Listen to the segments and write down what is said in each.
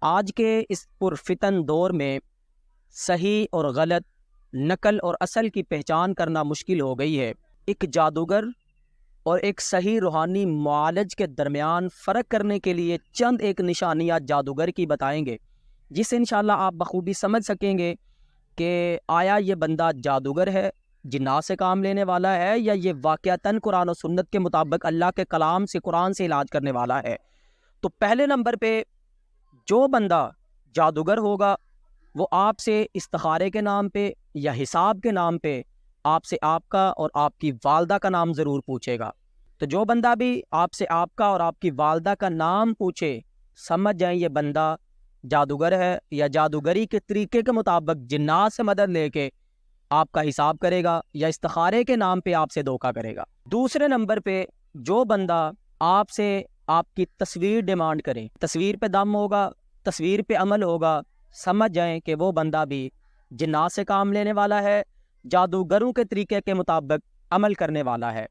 آج کے اس پرفتن دور میں صحیح اور غلط، نقل اور اصل کی پہچان کرنا مشکل ہو گئی ہے۔ ایک جادوگر اور ایک صحیح روحانی معالج کے درمیان فرق کرنے کے لیے چند ایک نشانیاں جادوگر کی بتائیں گے، جس سے انشاءاللہ آپ بخوبی سمجھ سکیں گے کہ آیا یہ بندہ جادوگر ہے، جنات سے کام لینے والا ہے، یا یہ واقعتاً قرآن و سنت کے مطابق اللہ کے کلام سے، قرآن سے علاج کرنے والا ہے۔ تو پہلے نمبر پہ جو بندہ جادوگر ہوگا وہ آپ سے استخارے کے نام پہ یا حساب کے نام پہ آپ سے آپ کا اور آپ کی والدہ کا نام ضرور پوچھے گا۔ تو جو بندہ بھی آپ سے آپ کا اور آپ کی والدہ کا نام پوچھے، سمجھ جائیں یہ بندہ جادوگر ہے، یا جادوگری کے طریقے کے مطابق جنات سے مدد لے کے آپ کا حساب کرے گا، یا استخارے کے نام پہ آپ سے دھوکہ کرے گا۔ دوسرے نمبر پہ جو بندہ آپ سے آپ کی تصویر ڈیمانڈ کرے، تصویر پہ دم ہوگا، تصویر پہ عمل ہوگا، سمجھ جائیں کہ وہ بندہ بھی جنات سے کام لینے والا ہے، جادوگروں کے طریقے کے مطابق عمل کرنے والا ہے۔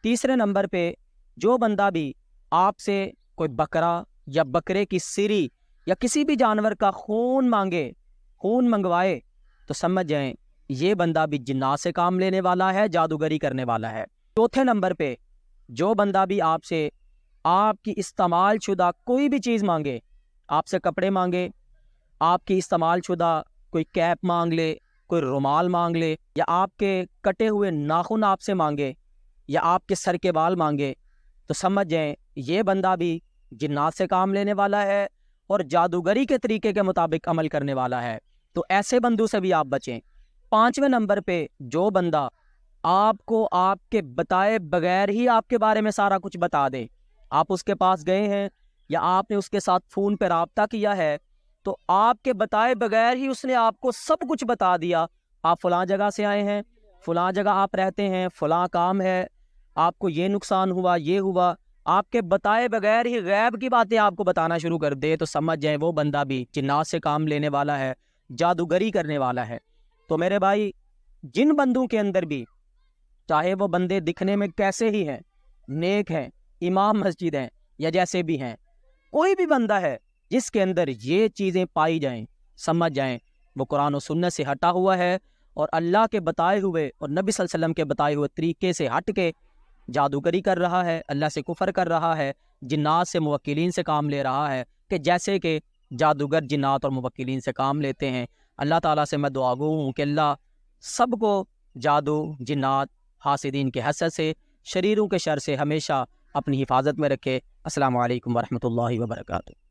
تیسرے نمبر پہ جو بندہ بھی آپ سے کوئی بکرا یا بکرے کی سری یا کسی بھی جانور کا خون مانگے، خون منگوائے، تو سمجھ جائیں یہ بندہ بھی جنات سے کام لینے والا ہے، جادوگری کرنے والا ہے۔ چوتھے نمبر پہ جو بندہ بھی آپ سے آپ کی استعمال شدہ کوئی بھی چیز مانگے، آپ سے کپڑے مانگے، آپ کی استعمال شدہ کوئی کیپ مانگ لے، کوئی رومال مانگ لے، یا آپ کے کٹے ہوئے ناخن آپ سے مانگے، یا آپ کے سر کے بال مانگے، تو سمجھ جائیں یہ بندہ بھی جنات سے کام لینے والا ہے اور جادوگری کے طریقے کے مطابق عمل کرنے والا ہے۔ تو ایسے بندوں سے بھی آپ بچیں۔ پانچویں نمبر پہ جو بندہ آپ کو آپ کے بتائے بغیر ہی آپ کے بارے میں سارا کچھ بتا دے، آپ اس کے پاس گئے ہیں یا آپ نے اس کے ساتھ فون پہ رابطہ کیا ہے، تو آپ کے بتائے بغیر ہی اس نے آپ کو سب کچھ بتا دیا، آپ فلاں جگہ سے آئے ہیں، فلاں جگہ آپ رہتے ہیں، فلاں کام ہے، آپ کو یہ نقصان ہوا، یہ ہوا، آپ کے بتائے بغیر ہی غیب کی باتیں آپ کو بتانا شروع کر دے، تو سمجھ جائیں وہ بندہ بھی جنات سے کام لینے والا ہے، جادوگری کرنے والا ہے۔ تو میرے بھائی، جن بندوں کے اندر بھی، چاہے وہ بندے دکھنے میں کیسے ہی ہیں، نیک ہیں، امام مسجد ہیں، یا جیسے بھی ہیں، کوئی بھی بندہ ہے جس کے اندر یہ چیزیں پائی جائیں، سمجھ جائیں وہ قرآن و سنت سے ہٹا ہوا ہے، اور اللہ کے بتائے ہوئے اور نبی صلی اللہ علیہ وسلم کے بتائے ہوئے طریقے سے ہٹ کے جادوگری کر رہا ہے، اللہ سے کفر کر رہا ہے، جنات سے، موکلین سے کام لے رہا ہے، کہ جیسے کہ جادوگر جنات اور موکلین سے کام لیتے ہیں۔ اللہ تعالیٰ سے میں دعا گو ہوں کہ اللہ سب کو جادو، جنات، حاسدین کے حسد سے، شریروں کے شر سے ہمیشہ اپنی حفاظت میں رکھے۔ السلام علیکم ورحمۃ اللہ وبرکاتہ۔